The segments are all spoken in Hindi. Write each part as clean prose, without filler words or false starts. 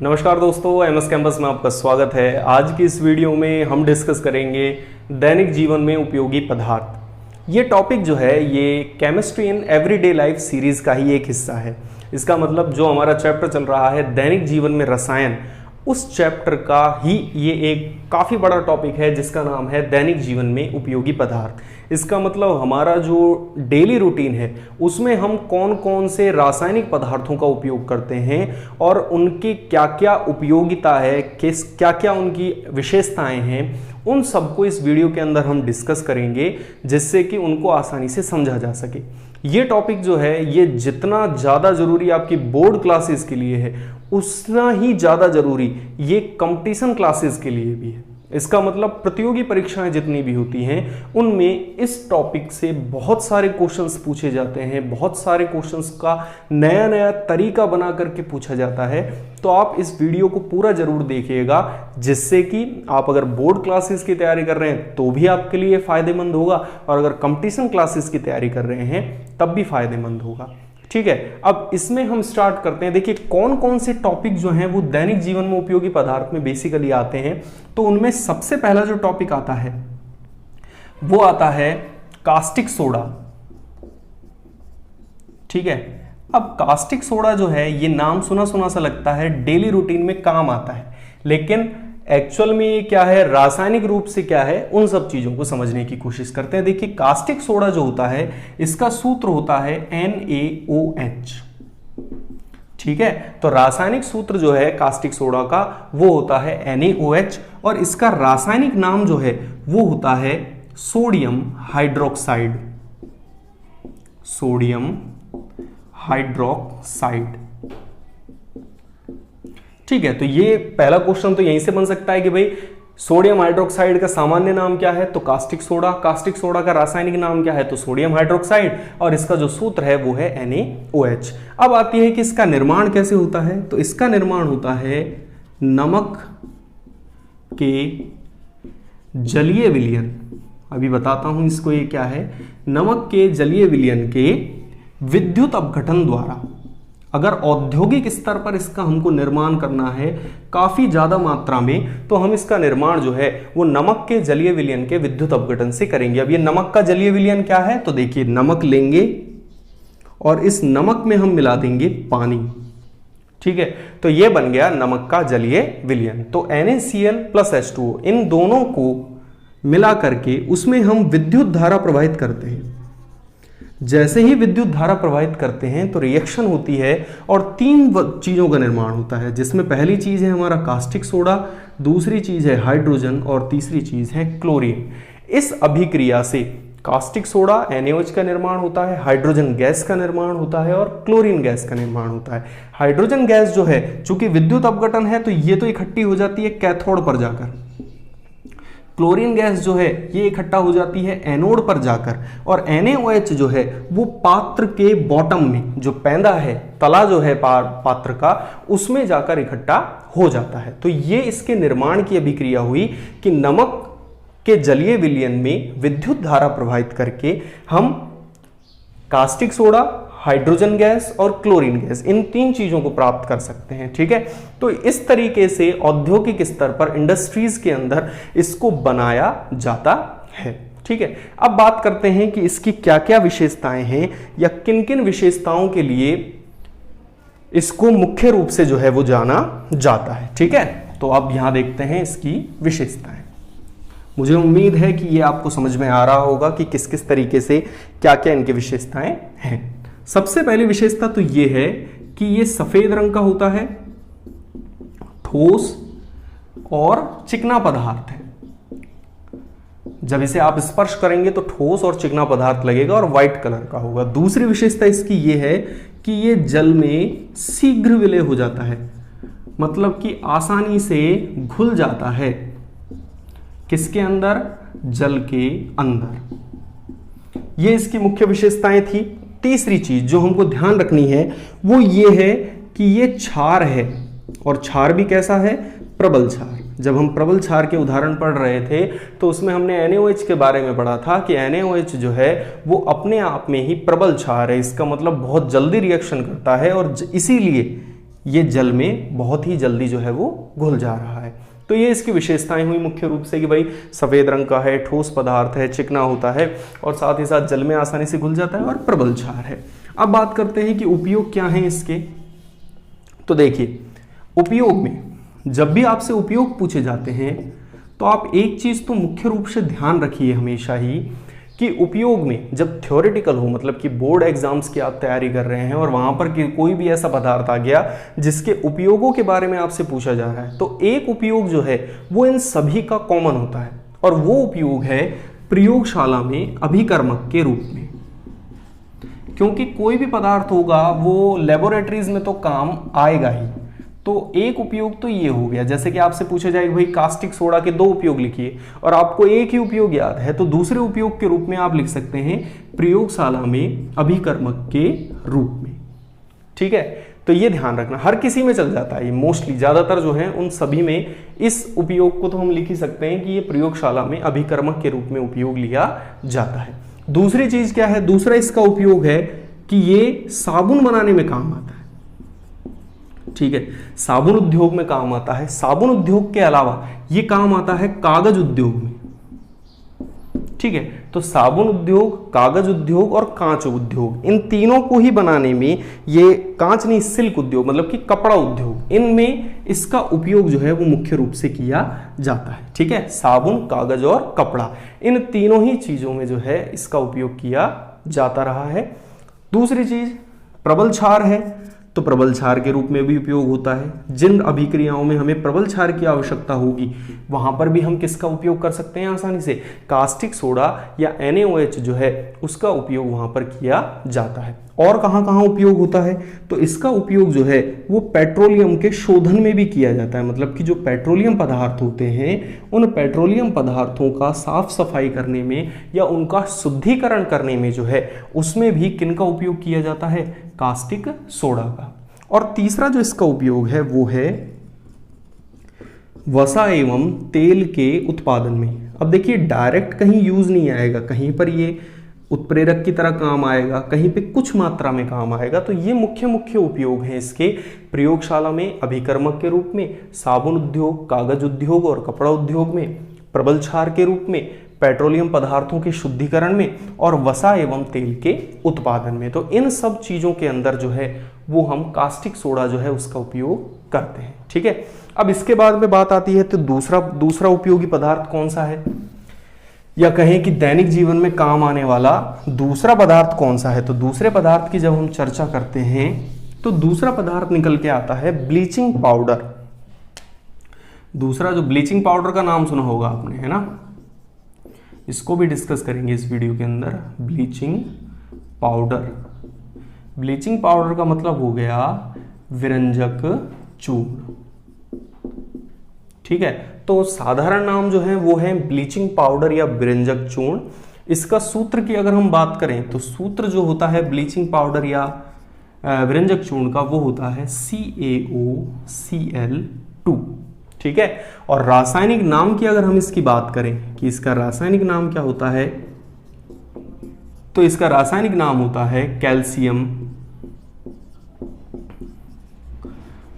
नमस्कार दोस्तों, एमएस कैंपस में आपका स्वागत है। आज की इस वीडियो में हम डिस्कस करेंगे दैनिक जीवन में उपयोगी पदार्थ। ये टॉपिक जो है ये chemistry in everyday life series का ही एक हिस्सा है। इसका मतलब जो हमारा चैप्टर चल रहा है दैनिक जीवन में रसायन, उस चैप्टर का ही ये एक काफ़ी बड़ा टॉपिक है जिसका नाम है दैनिक जीवन में उपयोगी पदार्थ। इसका मतलब हमारा जो डेली रूटीन है उसमें हम कौन कौन से रासायनिक पदार्थों का उपयोग करते हैं और उनकी क्या क्या उपयोगिता है, क्या क्या उनकी विशेषताएं हैं, उन सबको इस वीडियो के अंदर हम डिस्कस करेंगे जिससे कि उनको आसानी से समझा जा सके। ये टॉपिक जो है ये जितना ज़्यादा ज़रूरी आपकी बोर्ड क्लासेस के लिए है उतना ही ज़्यादा ज़रूरी ये कंपटीशन क्लासेस के लिए भी है। इसका मतलब प्रतियोगी परीक्षाएं जितनी भी होती हैं उनमें इस टॉपिक से बहुत सारे क्वेश्चंस पूछे जाते हैं, बहुत सारे क्वेश्चंस का नया नया तरीका बना करके पूछा जाता है। तो आप इस वीडियो को पूरा जरूर देखिएगा जिससे कि आप अगर बोर्ड क्लासेस की तैयारी कर रहे हैं तो भी आपके लिए फायदेमंद होगा और अगर कंपटीशन क्लासेस की तैयारी कर रहे हैं तब भी फायदेमंद होगा। ठीक है, अब इसमें हम स्टार्ट करते हैं। देखिए कौन कौन से टॉपिक जो हैं वो दैनिक जीवन में उपयोगी पदार्थ में बेसिकली आते हैं। तो उनमें सबसे पहला जो टॉपिक आता है वो आता है कास्टिक सोडा। ठीक है, अब कास्टिक सोडा जो है ये नाम सुना सुना सा लगता है, डेली रूटीन में काम आता है, लेकिन एक्चुअल में ये क्या है, रासायनिक रूप से क्या है, उन सब चीजों को समझने की कोशिश करते हैं। देखिए कास्टिक सोडा जो होता है इसका सूत्र होता है NaOH। ठीक है, तो रासायनिक सूत्र जो है कास्टिक सोडा का वो होता है NaOH और इसका रासायनिक नाम जो है वो होता है सोडियम हाइड्रोक्साइड। Sodium hydroxide. ठीक है, तो ये पहला क्वेश्चन तो यहीं से बन सकता है कि भाई सोडियम हाइड्रोक्साइड का सामान्य नाम क्या है, तो कास्टिक सोडा। कास्टिक सोडा का रासायनिक नाम क्या है, तो सोडियम हाइड्रोक्साइड, और इसका जो सूत्र है वो है NaOH। अब आती है कि इसका निर्माण कैसे होता है, तो इसका निर्माण होता है नमक के जलीय विलयन। अभी बताता हूं इसको ये क्या है। नमक के जलीय विलयन के विद्युत अपघटन द्वारा। अगर औद्योगिक स्तर पर इसका हमको निर्माण करना है काफी ज्यादा मात्रा में, तो हम इसका निर्माण जो है वो नमक के जलीय विलयन के विद्युत अपघटन से करेंगे। अब ये नमक का जलीय विलयन क्या है, तो देखिए नमक लेंगे और इस नमक में हम मिला देंगे पानी। ठीक है, तो ये बन गया नमक का जलीय विलयन। तो NaCl + H2O इन दोनों को मिला करके उसमें हम विद्युत धारा प्रवाहित करते हैं। जैसे ही विद्युत धारा प्रवाहित करते हैं तो रिएक्शन होती है और तीन चीजों का निर्माण होता है, जिसमें पहली चीज है हमारा कास्टिक सोडा, दूसरी चीज है हाइड्रोजन और तीसरी चीज है क्लोरीन। इस अभिक्रिया से कास्टिक सोडा NaOH का निर्माण होता है, हाइड्रोजन गैस का निर्माण होता है और क्लोरीन गैस का निर्माण होता है। हाइड्रोजन गैस जो है चूंकि विद्युत अपघटन है तो ये तो इकट्ठी हो जाती है कैथोड पर जाकर, क्लोरीन गैस जो है ये इकट्ठा हो जाती है एनोड पर जाकर, और NaOH जो है वो पात्र के बॉटम में, जो पैंदा है, तला जो है पात्र का, उसमें जाकर इकट्ठा हो जाता है। तो ये इसके निर्माण की अभिक्रिया हुई कि नमक के जलीय विलयन में विद्युत धारा प्रवाहित करके हम कास्टिक सोडा, हाइड्रोजन गैस और क्लोरीन गैस, इन तीन चीजों को प्राप्त कर सकते हैं। ठीक है, तो इस तरीके से औद्योगिक स्तर पर इंडस्ट्रीज के अंदर इसको बनाया जाता है। ठीक है, अब बात करते हैं कि इसकी क्या क्या विशेषताएं हैं या किन किन विशेषताओं के लिए इसको मुख्य रूप से जो है वो जाना जाता है। ठीक है, तो अब यहां देखते हैं इसकी विशेषताएं। मुझे उम्मीद है कि ये आपको समझ में आ रहा होगा कि किस किस तरीके से क्या क्या इनकी विशेषताएं हैं। सबसे पहली विशेषता तो ये है कि ये सफेद रंग का होता है, ठोस और चिकना पदार्थ है। जब इसे आप स्पर्श करेंगे तो ठोस और चिकना पदार्थ लगेगा और व्हाइट कलर का होगा। दूसरी विशेषता इसकी ये है कि ये जल में शीघ्र विलय हो जाता है, मतलब कि आसानी से घुल जाता है। किसके अंदर? जल के अंदर। ये इसकी मुख्य विशेषताएं थी। तीसरी चीज जो हमको ध्यान रखनी है वो ये है कि ये क्षार है, और क्षार भी कैसा है? प्रबल क्षार। जब हम प्रबल क्षार के उदाहरण पढ़ रहे थे तो उसमें हमने NaOH के बारे में पढ़ा था कि NaOH जो है वो अपने आप में ही प्रबल क्षार है। इसका मतलब बहुत जल्दी रिएक्शन करता है और इसीलिए ये जल में बहुत ही जल्दी जो है वो घुल जा रहा है। तो ये इसकी विशेषताएं हुई मुख्य रूप से कि भाई सफेद रंग का है, ठोस पदार्थ है, चिकना होता है और साथ ही साथ जल में आसानी से घुल जाता है और प्रबल क्षार है। अब बात करते हैं कि उपयोग क्या है इसके। तो देखिए, उपयोग में जब भी आपसे उपयोग पूछे जाते हैं तो आप एक चीज तो मुख्य रूप से ध्यान रखिए हमेशा ही कि उपयोग में जब थ्योरेटिकल हो, मतलब कि बोर्ड एग्जाम्स की आप तैयारी कर रहे हैं और वहां पर कोई भी ऐसा पदार्थ आ गया जिसके उपयोगों के बारे में आपसे पूछा जा रहा है, तो एक उपयोग जो है वो इन सभी का कॉमन होता है और वो उपयोग है प्रयोगशाला में अभिकर्मक के रूप में। क्योंकि कोई भी पदार्थ होगा वो लेबोरेटरीज में तो काम आएगा ही। तो एक उपयोग तो ये हो गया, जैसे कि आपसे पूछा जाएगा भाई कास्टिक सोडा के 2 उपयोग लिखिए और आपको एक ही उपयोग याद है, तो दूसरे उपयोग के रूप में आप लिख सकते हैं प्रयोगशाला में अभिकर्मक के रूप में। ठीक है, तो ये ध्यान रखना, हर किसी में चल जाता है ये, मोस्टली ज्यादातर जो है उन सभी में इस उपयोग को तो हम लिख ही सकते हैं कि ये प्रयोगशाला में अभिकर्मक के रूप में उपयोग लिया जाता है। दूसरी चीज क्या है, दूसरा इसका उपयोग है कि ये साबुन बनाने में काम आता है। ठीक है, साबुन उद्योग में काम आता है। साबुन उद्योग के अलावा ये काम आता है कागज उद्योग में। ठीक है, तो साबुन उद्योग, कागज उद्योग और कांच उद्योग, इन तीनों को ही बनाने में, ये कांच नहीं सिल्क उद्योग मतलब कि कपड़ा उद्योग, इनमें इसका उपयोग जो है वो मुख्य रूप से किया जाता है। ठीक है, साबुन, कागज और कपड़ा, इन तीनों ही चीजों में जो है इसका उपयोग किया जाता रहा है। दूसरी चीज प्रबल क्षार है, तो प्रबल क्षार के रूप में भी उपयोग होता है। जिन अभिक्रियाओं में हमें प्रबल क्षार की आवश्यकता होगी वहां पर भी हम किसका उपयोग कर सकते हैं आसानी से, कास्टिक सोडा या NaOH जो है उसका उपयोग वहां पर किया जाता है। और कहां कहां उपयोग होता है, तो इसका उपयोग जो है वो पेट्रोलियम के शोधन में भी किया जाता है। मतलब कि जो पेट्रोलियम पदार्थ होते हैं उन पेट्रोलियम पदार्थों का साफ सफाई करने में या उनका शुद्धिकरण करने में जो है उसमें भी किनका उपयोग किया जाता है, कास्टिक सोडा का। और तीसरा जो इसका उपयोग है वो है वसा एवं तेल के उत्पादन में। अब देखिए, डायरेक्ट कहीं यूज नहीं आएगा, कहीं पर ये उत्प्रेरक की तरह काम आएगा, कहीं पे कुछ मात्रा में काम आएगा। तो ये मुख्य मुख्य उपयोग हैं इसके प्रयोगशाला में अभिकर्मक के रूप में, साबुन उद्योग, कागज उद्योग और कपड़ा उद्योग में, प्रबल क्षार के रूप में, पेट्रोलियम पदार्थों के शुद्धिकरण में और वसा एवं तेल के उत्पादन में। तो इन सब चीजों के अंदर जो है वो हम कास्टिक सोडा जो है उसका उपयोग करते हैं। ठीक है, अब इसके बाद में बात आती है तो दूसरा उपयोगी पदार्थ कौन सा है, या कहें कि दैनिक जीवन में काम आने वाला दूसरा पदार्थ कौन सा है। तो दूसरे पदार्थ की जब हम चर्चा करते हैं तो दूसरा पदार्थ निकल के आता है ब्लीचिंग पाउडर। दूसरा जो ब्लीचिंग पाउडर का नाम सुना होगा आपने, है ना, इसको भी डिस्कस करेंगे इस वीडियो के अंदर। ब्लीचिंग पाउडर, ब्लीचिंग पाउडर का मतलब हो गया विरंजक चूर्ण। ठीक है, तो साधारण नाम जो है वो है ब्लीचिंग पाउडर या विरंजक चूर्ण। इसका सूत्र की अगर हम बात करें तो सूत्र जो होता है ब्लीचिंग पाउडर या विरंजक चूर्ण का वो होता है CaOCl2। ठीक है, और रासायनिक नाम की अगर हम इसकी बात करें कि इसका रासायनिक नाम क्या होता है, तो इसका रासायनिक नाम होता है कैल्शियम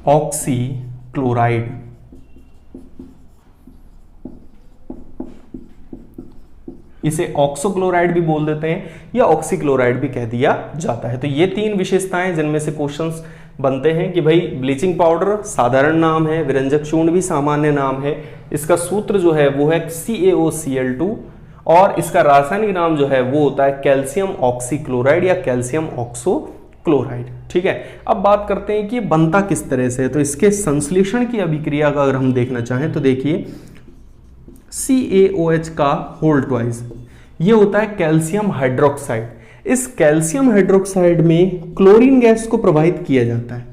ऑक्सीक्लोराइड। इसे ऑक्सोक्लोराइड भी बोल देते हैं या ऑक्सीक्लोराइड भी कह दिया जाता है। तो ये 3 विशेषताएं जिनमें से क्वेश्चंस बनते हैं कि भाई ब्लीचिंग पाउडर साधारण नाम है, विरंजक चूर्ण भी सामान्य नाम है, इसका सूत्र जो है वो है CaOCl2 और इसका रासायनिक नाम जो है वो होता है कैल्शियम ऑक्सीक्लोराइड या कैल्शियम ऑक्सोक्लोराइड। ठीक है, अब बात करते हैं कि बनता किस तरह से। तो इसके संश्लेषण की अभिक्रिया का अगर हम देखना चाहें तो देखिए CaOH का होल ट्वाइस, ये होता है कैल्शियम हाइड्रोक्साइड। इस कैल्शियम हाइड्रोक्साइड में क्लोरीन गैस को प्रवाहित किया जाता है।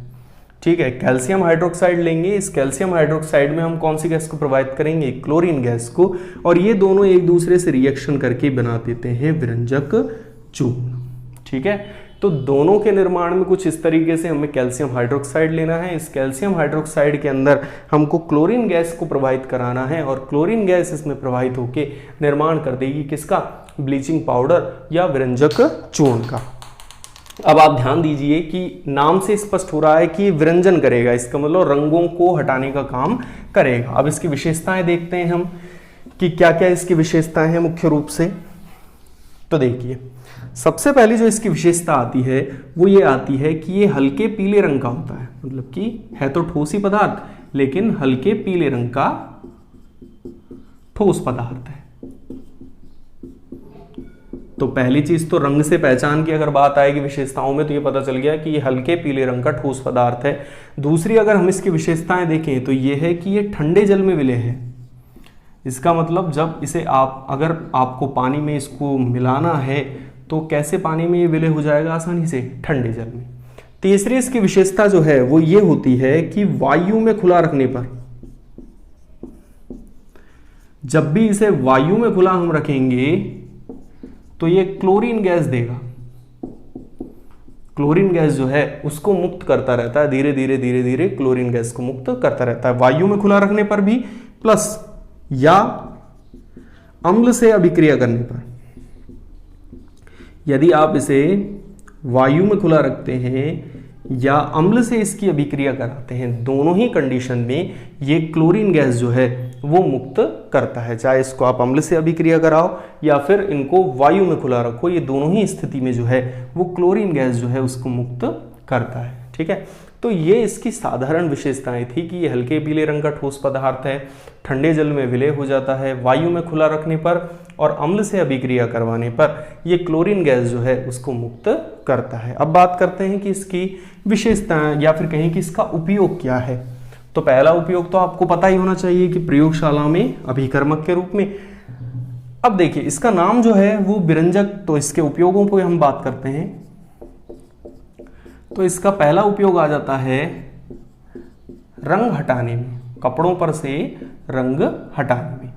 ठीक है, कैल्शियम हाइड्रोक्साइड लेंगे, इस कैल्शियम हाइड्रोक्साइड में हम कौन सी गैस को प्रवाहित करेंगे, क्लोरीन गैस को, और ये दोनों एक दूसरे से रिएक्शन करके बना देते हैं विरंजक चूर्ण। ठीक है, तो दोनों के निर्माण में कुछ इस तरीके से हमें कैल्शियम हाइड्रोक्साइड लेना है। इस कैल्शियम हाइड्रोक्साइड के अंदर हमको क्लोरीन गैस को प्रवाहित कराना है और क्लोरीन गैस इसमें प्रवाहित होकर निर्माण कर देगी किसका, ब्लीचिंग पाउडर या विरंजक चूर्ण का। अब आप ध्यान दीजिए कि नाम से स्पष्ट हो रहा है कि विरंजन करेगा, इसका मतलब रंगों को हटाने का काम करेगा। अब इसकी विशेषताएं देखते हैं हम कि क्या क्या इसकी विशेषताएं हैं मुख्य रूप से। तो देखिए, सबसे पहली जो इसकी विशेषता आती है वो ये आती है कि ये हल्के पीले रंग का होता है, मतलब कि है तो ठोस ही पदार्थ लेकिन हल्के पीले रंग का ठोस पदार्थ है। तो पहली चीज तो रंग से पहचान की अगर बात आएगी विशेषताओं में तो ये पता चल गया कि ये हल्के पीले रंग का ठोस पदार्थ है। दूसरी अगर हम इसकी विशेषताएं देखें तो ये है कि ये ठंडे जल में विलेय है। इसका मतलब जब इसे अगर आपको पानी में इसको मिलाना है तो कैसे पानी में ये विलय हो जाएगा आसानी से, ठंडे जल में। तीसरी इसकी विशेषता जो है वो ये होती है कि वायु में खुला रखने पर, जब भी इसे वायु में खुला हम रखेंगे तो ये क्लोरीन गैस देगा। क्लोरीन गैस जो है उसको मुक्त करता रहता है, धीरे धीरे धीरे धीरे क्लोरीन गैस को मुक्त करता रहता है वायु में खुला रखने पर भी, प्लस या अम्ल से अभिक्रिया करने पर। यदि आप इसे वायु में खुला रखते हैं या अम्ल से इसकी अभिक्रिया कराते हैं, दोनों ही कंडीशन में ये क्लोरीन गैस जो है वो मुक्त करता है। चाहे इसको आप अम्ल से अभिक्रिया कराओ या फिर इनको वायु में खुला रखो, ये दोनों ही स्थिति में जो है वो क्लोरीन गैस जो है उसको मुक्त करता है। ठीक है, तो ये इसकी साधारण विशेषताएं थी कि ये हल्के पीले रंग का ठोस पदार्थ है, ठंडे जल में विलय हो जाता है, वायु में खुला रखने पर और अम्ल से अभिक्रिया करवाने पर ये क्लोरीन गैस जो है उसको मुक्त करता है। अब बात करते हैं कि इसकी विशेषताएं या फिर कहें कि इसका उपयोग क्या है। तो पहला उपयोग तो आपको पता ही होना चाहिए कि प्रयोगशाला में अभिकर्मक के रूप में। अब देखिए, इसका नाम जो है वो विरंजक, तो इसके उपयोगों पर हम बात करते हैं। तो इसका पहला उपयोग आ जाता है रंग हटाने में, कपड़ों पर से रंग हटाने में।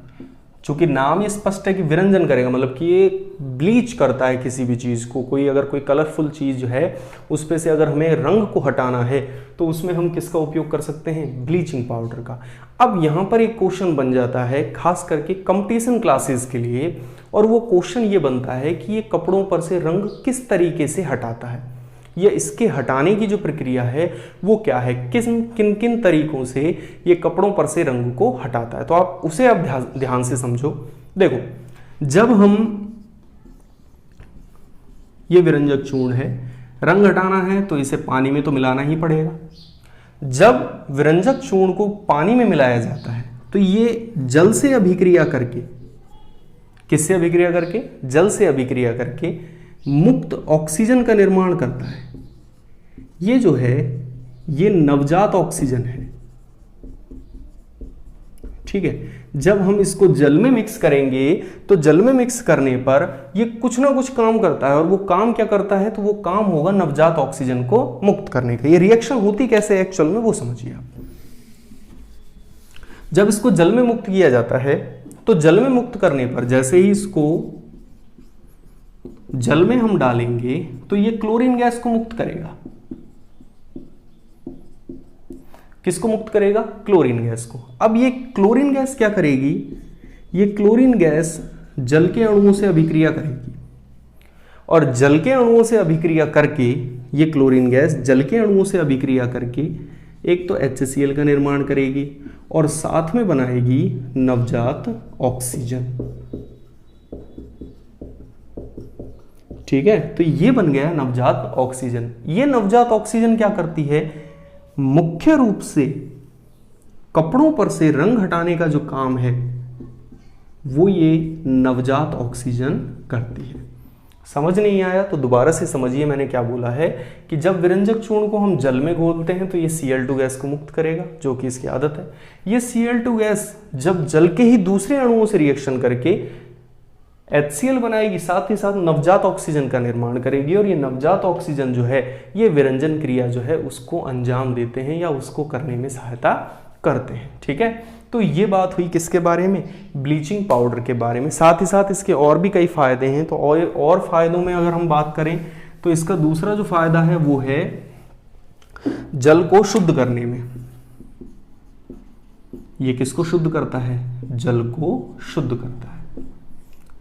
चूंकि नाम ये स्पष्ट है कि विरंजन करेगा, मतलब कि ये ब्लीच करता है किसी भी चीज को। अगर कोई कलरफुल चीज जो है उस पे से अगर हमें रंग को हटाना है तो उसमें हम किसका उपयोग कर सकते हैं, ब्लीचिंग पाउडर का। अब यहाँ पर एक क्वेश्चन बन जाता है खास करके कंपटीशन क्लासेस के लिए, और वो क्वेश्चन ये बनता है कि ये कपड़ों पर से रंग किस तरीके से हटाता है, या इसके हटाने की जो प्रक्रिया है वो क्या है, किन किन तरीकों से ये कपड़ों पर से रंग को हटाता है। तो आप उसे अब ध्यान से समझो। देखो, जब हम ये विरंजक चूर्ण है, रंग हटाना है तो इसे पानी में तो मिलाना ही पड़ेगा। जब विरंजक चूर्ण को पानी में मिलाया जाता है तो ये जल से अभिक्रिया करके, किससे अभिक्रिया करके, जल से अभिक्रिया करके मुक्त ऑक्सीजन का निर्माण करता है। ये जो है ये नवजात ऑक्सीजन है। ठीक है, जब हम इसको जल में मिक्स करेंगे तो जल में मिक्स करने पर ये कुछ ना कुछ काम करता है, और वो काम क्या करता है, तो वो काम होगा नवजात ऑक्सीजन को मुक्त करने का। ये रिएक्शन होती कैसे एक्चुअल में वो समझिए आप। जब इसको जल में मुक्त किया जाता है तो जल में मुक्त करने पर जैसे ही इसको जल में हम डालेंगे तो ये क्लोरीन गैस को मुक्त करेगा। किसको मुक्त करेगा, क्लोरीन गैस को। अब ये क्लोरीन गैस क्या करेगी, ये क्लोरीन गैस जल के अणुओं से अभिक्रिया करेगी, और जल के अणुओं से अभिक्रिया करके ये क्लोरीन गैस जल के अणुओं से अभिक्रिया करके एक तो HCl का निर्माण करेगी और साथ में बनाएगी नवजात ऑक्सीजन। ठीक है, तो ये बन गया नवजात ऑक्सीजन। ये नवजात ऑक्सीजन क्या करती है, मुख्य रूप से कपड़ों पर से रंग हटाने का जो काम है वो ये नवजात ऑक्सीजन करती है। समझ नहीं आया तो दोबारा से समझिए मैंने क्या बोला है कि जब विरंजक चूर्ण को हम जल में घोलते हैं तो ये Cl2 गैस को मुक्त करेगा, जो कि इसकी आदत है। ये Cl2 गैस जब जल के ही दूसरे अणुओं से रिएक्शन करके HCl बनाएगी, साथ ही साथ नवजात ऑक्सीजन का निर्माण करेगी, और ये नवजात ऑक्सीजन जो है ये विरंजन क्रिया जो है उसको अंजाम देते हैं या उसको करने में सहायता करते हैं। ठीक है, तो ये बात हुई किसके बारे में, ब्लीचिंग पाउडर के बारे में। साथ ही साथ इसके और भी कई फायदे हैं। तो और फायदों में अगर हम बात करें तो इसका दूसरा जो फायदा है वो है जल को शुद्ध करने में। ये किसको शुद्ध करता है, जल को शुद्ध करता है।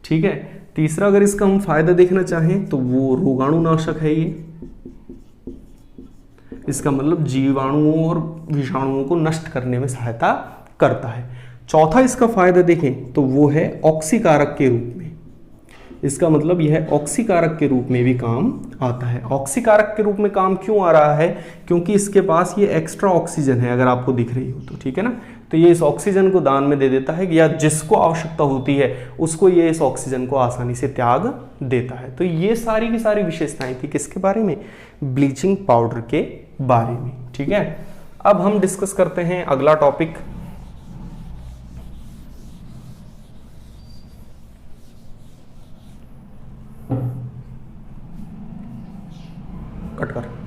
ठीक है, तीसरा अगर इसका हम फायदा देखना चाहें तो वो रोगाणुनाशक है। ये इसका मतलब जीवाणुओं और विषाणुओं को नष्ट करने में सहायता करता है। चौथा इसका फायदा देखें तो वो है ऑक्सीकारक के रूप में। इसका मतलब यह ऑक्सीकारक के रूप में भी काम आता है। ऑक्सीकारक के रूप में काम क्यों आ रहा है? क्योंकि इसके पास ये एक्स्ट्रा ऑक्सीजन है, अगर आपको दिख रही हो तो, ठीक है ना। तो ये इस ऑक्सीजन को दान में दे देता है, या जिसको आवश्यकता होती है उसको ये इस ऑक्सीजन को आसानी से त्याग देता है। तो ये सारी की सारी विशेषताएं थी किसके बारे में? ब्लीचिंग पाउडर के बारे में, ठीक है। अब हम डिस्कस करते हैं अगला टॉपिक। कट कर।